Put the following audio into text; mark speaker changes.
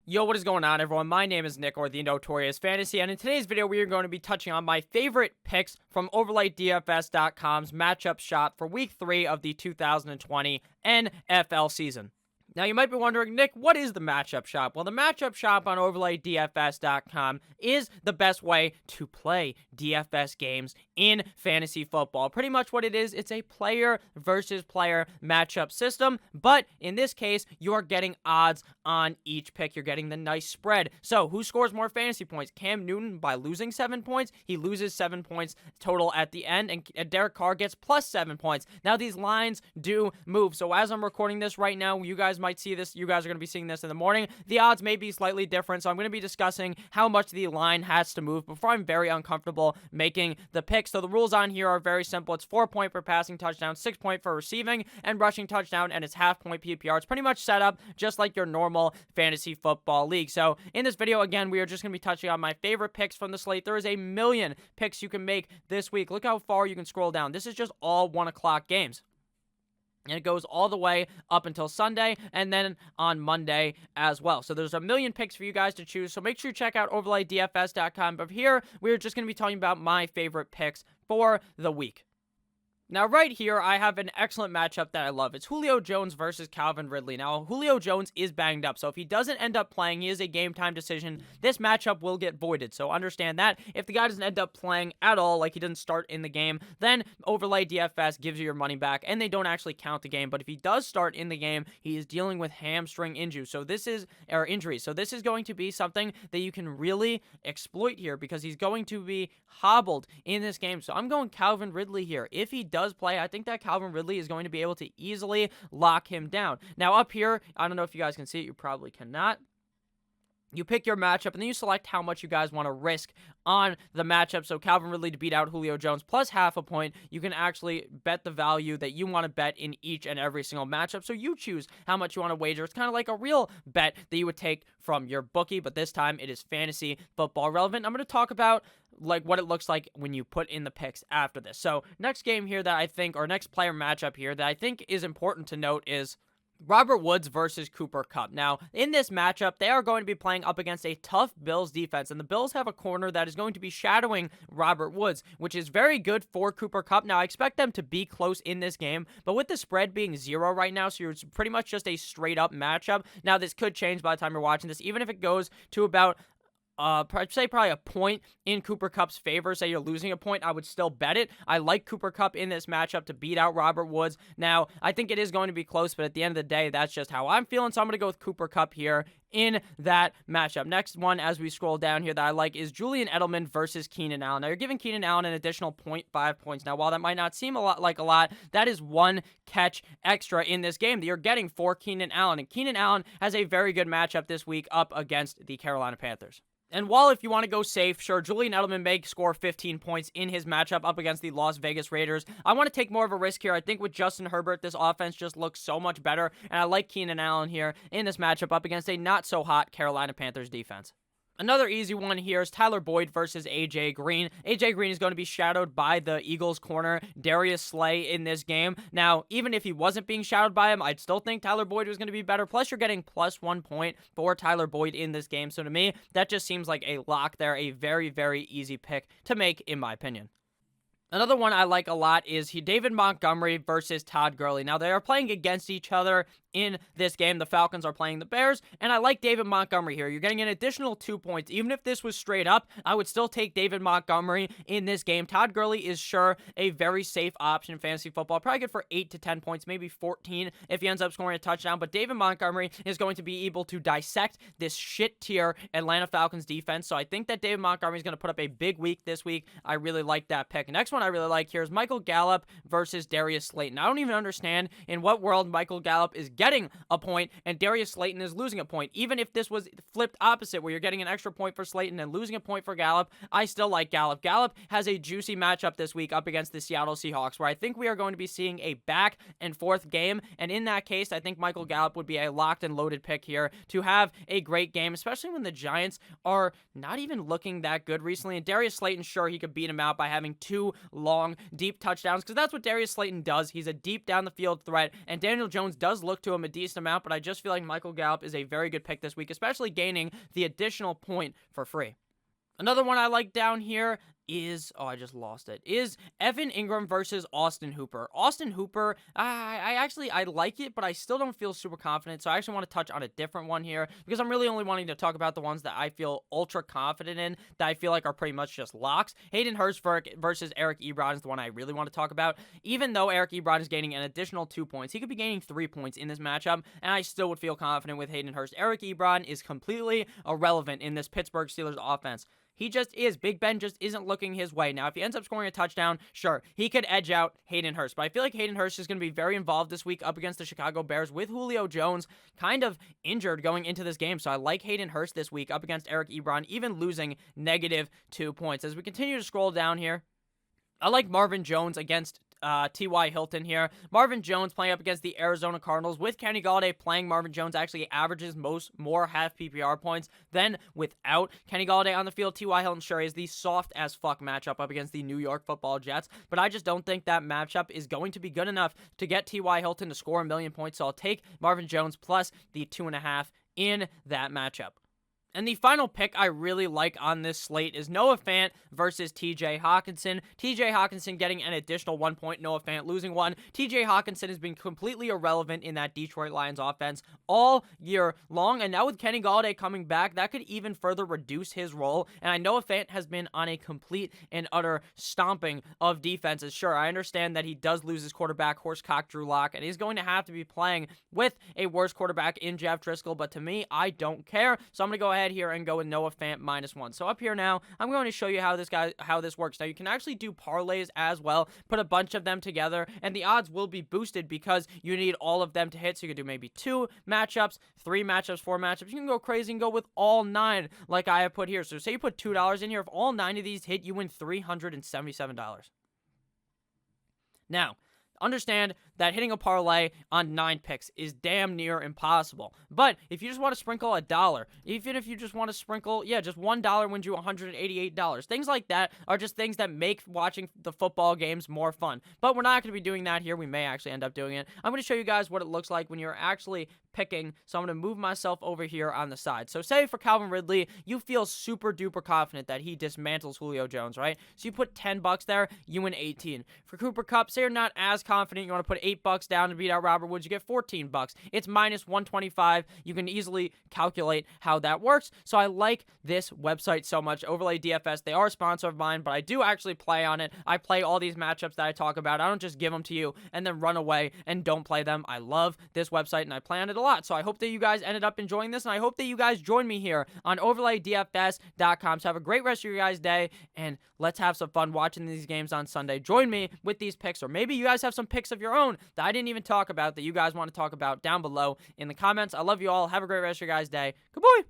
Speaker 1: Yo, what is going on, everyone? My name is Nick, or the Notorious Fantasy, and in today's video, we are going to be touching on my favorite picks from OverlayDFS.com's matchup shop for Week 3 of the 2020 NFL season. Now, you might be wondering, Nick, what is the matchup shop? Well, the matchup shop on OverlayDFS.com is the best way to play DFS games in fantasy football. Pretty much what it is, it's a player versus player matchup system, but in this case, you are getting odds on each pick. You're getting the nice spread. So, who scores more fantasy points? Cam Newton by losing 7 points. He loses 7 points total at the end, and Derek Carr gets plus 7 points. Now, these lines do move. So, as I'm recording this right now, you guys might see this. You guys are going to be seeing this in the morning. The odds may be slightly different, so I'm going to be discussing how much the line has to move before I'm very uncomfortable making the pick. So the rules on here are very simple. It's 4 point per passing touchdown, 6 point for receiving and rushing touchdown, and it's half point PPR. It's pretty much set up just like your normal fantasy football league. So in this video, again, we are just going to be touching on my favorite picks from the slate. There is a million picks you can make this week. Look how far you can scroll down. This is just all 1 o'clock games. And it goes all the way up until Sunday and then on Monday as well. So there's a million picks for you guys to choose. So make sure you check out OverlayDFS.com. But here, we're just going to be talking about my favorite picks for the week. Now, right here, I have an excellent matchup that I love. It's Julio Jones versus Calvin Ridley. Now, Julio Jones is banged up, so if he doesn't end up playing, he is a game-time decision. This matchup will get voided, so understand that. If the guy doesn't end up playing at all, like he doesn't start in the game, then Overlay DFS gives you your money back, and they don't actually count the game. But if he does start in the game, he is dealing with hamstring injury. So this is injuries. So this is going to be something that you can really exploit here because he's going to be hobbled in this game. So I'm going Calvin Ridley here. If he does play, I think that Calvin Ridley is going to be able to easily lock him down. Now up here, I don't know if you guys can see it, you probably cannot. You pick your matchup, and then you select how much you guys want to risk on the matchup. So Calvin Ridley to beat out Julio Jones plus half a point. You can actually bet the value that you want to bet in each and every single matchup. So you choose how much you want to wager. It's kind of like a real bet that you would take from your bookie, but this time it is fantasy football relevant. I'm going to talk about like what it looks like when you put in the picks after this. So next game here that I think, or next player matchup here that I think is important to note is Robert Woods versus Cooper Kupp. Now, in this matchup, they are going to be playing up against a tough Bills defense, and the Bills have a corner that is going to be shadowing Robert Woods, which is very good for Cooper Kupp. Now, I expect them to be close in this game, but with the spread being 0 right now, so you're pretty much just a straight-up matchup. Now, this could change by the time you're watching this, even if it goes to about say probably a point in Cooper Kupp's favor. Say you're losing a point, I would still bet it. I like Cooper Kupp in this matchup to beat out Robert Woods. Now, I think it is going to be close, but at the end of the day, that's just how I'm feeling, so I'm going to go with Cooper Kupp here in that matchup. Next one, as we scroll down here, that I like is Julian Edelman versus Keenan Allen. Now, you're giving Keenan Allen an additional 0.5 points. Now, while that might not seem a lot, that is 1 catch extra in this game that you're getting for Keenan Allen. And Keenan Allen has a very good matchup this week up against the Carolina Panthers. And while if you want to go safe, sure, Julian Edelman may score 15 points in his matchup up against the Las Vegas Raiders, I want to take more of a risk here. I think with Justin Herbert, this offense just looks so much better, and I like Keenan Allen here in this matchup up against a not-so-hot Carolina Panthers defense. Another easy one here is Tyler Boyd versus A.J. Green. A.J. Green is going to be shadowed by the Eagles corner, Darius Slay, in this game. Now, even if he wasn't being shadowed by him, I'd still think Tyler Boyd was going to be better. Plus, you're getting plus 1 point for Tyler Boyd in this game. So to me, that just seems like a lock there, a very, very easy pick to make, in my opinion. Another one I like a lot is David Montgomery versus Todd Gurley. Now, they are playing against each other in this game. The Falcons are playing the Bears, and I like David Montgomery here. You're getting an additional 2 points. Even if this was straight up, I would still take David Montgomery in this game. Todd Gurley is sure a very safe option in fantasy football. Probably good for 8 to 10 points, maybe 14 if he ends up scoring a touchdown. But David Montgomery is going to be able to dissect this shit tier Atlanta Falcons defense. So I think that David Montgomery is going to put up a big week this week. I really like that pick. Next one I really like here is Michael Gallup versus Darius Slayton. I don't even understand in what world Michael Gallup is getting a point and Darius Slayton is losing a point. Even if this was flipped opposite where you're getting an extra point for Slayton and losing a point for Gallup, I still like Gallup. Gallup has a juicy matchup this week up against the Seattle Seahawks where I think we are going to be seeing a back and forth game, and in that case, I think Michael Gallup would be a locked and loaded pick here to have a great game, especially when the Giants are not even looking that good recently, and Darius Slayton, sure, he could beat him out by having 2 long, deep touchdowns, because that's what Darius Slayton does. He's a deep down the field threat, and Daniel Jones does look to him a decent amount, but I just feel like Michael Gallup is a very good pick this week, especially gaining the additional point for free. Another one I like down here is, I just lost it, is Evan Ingram versus Austin Hooper. Austin Hooper, I like it, but I still don't feel super confident, so I actually want to touch on a different one here, because I'm really only wanting to talk about the ones that I feel ultra confident in, that I feel like are pretty much just locks. Hayden Hurst versus Eric Ebron is the one I really want to talk about. Even though Eric Ebron is gaining an additional 2 points, he could be gaining 3 points in this matchup, and I still would feel confident with Hayden Hurst. Eric Ebron is completely irrelevant in this Pittsburgh Steelers offense. He just is. Big Ben just isn't looking his way. Now, if he ends up scoring a touchdown, sure, he could edge out Hayden Hurst. But I feel like Hayden Hurst is going to be very involved this week up against the Chicago Bears with Julio Jones kind of injured going into this game. So I like Hayden Hurst this week up against Eric Ebron, even losing -2 points. As we continue to scroll down here, I like Marvin Jones against T.Y. Hilton here. Marvin Jones playing up against the Arizona Cardinals. With Kenny Golladay playing, Marvin Jones actually averages more half PPR points than without Kenny Golladay on the field. T.Y. Hilton sure is the soft as fuck matchup up against the New York Football Jets, but I just don't think that matchup is going to be good enough to get T.Y. Hilton to score 1,000,000 points, so I'll take Marvin Jones plus the 2.5 in that matchup. And the final pick I really like on this slate is Noah Fant versus TJ Hawkinson. TJ Hawkinson getting an additional 1 point, Noah Fant losing 1. TJ Hawkinson has been completely irrelevant in that Detroit Lions offense all year long, and now with Kenny Golladay coming back, that could even further reduce his role. And I know Noah Fant has been on a complete and utter stomping of defenses. Sure, I understand that he does lose his quarterback, horsecock Drew Lock, and he's going to have to be playing with a worse quarterback in Jeff Driscoll, but to me, I don't care. So I'm going to go ahead here and go with Noah Fant -1. So up here now, I'm going to show you how this works. Now, you can actually do parlays as well, put a bunch of them together, and the odds will be boosted because you need all of them to hit. So you can do maybe 2 matchups, 3 matchups, 4 matchups. You can go crazy and go with all 9 like I have put here. So say you put $2 in here. If all 9 of these hit, you win $377. Now, understand that hitting a parlay on 9 picks is damn near impossible. But if you just want to sprinkle $1, even if you just want to sprinkle, just $1 wins you $188. Things like that are just things that make watching the football games more fun. But we're not going to be doing that here. We may actually end up doing it. I'm going to show you guys what it looks like when you're actually picking. So I'm going to move myself over here on the side. So say for Calvin Ridley, you feel super duper confident that he dismantles Julio Jones, right? So you put $10 there, you win 18. For Cooper Kupp, say you're not as confident, you want to put $8 down to beat out Robert Woods, you get $14. It's -125. You can easily calculate how that works. So I like this website so much. OverlayDFS, they are a sponsor of mine, but I do actually play on it. I play all these matchups that I talk about. I don't just give them to you and then run away and don't play them. I love this website and I play on it a lot. So I hope that you guys ended up enjoying this, and I hope that you guys join me here on OverlayDFS.com. So have a great rest of your guys' day, and let's have some fun watching these games on Sunday. Join me with these picks, or maybe you guys have some picks of your own that I didn't even talk about that you guys want to talk about down below in the comments. I love you all. Have a great rest of your guys' day. Goodbye.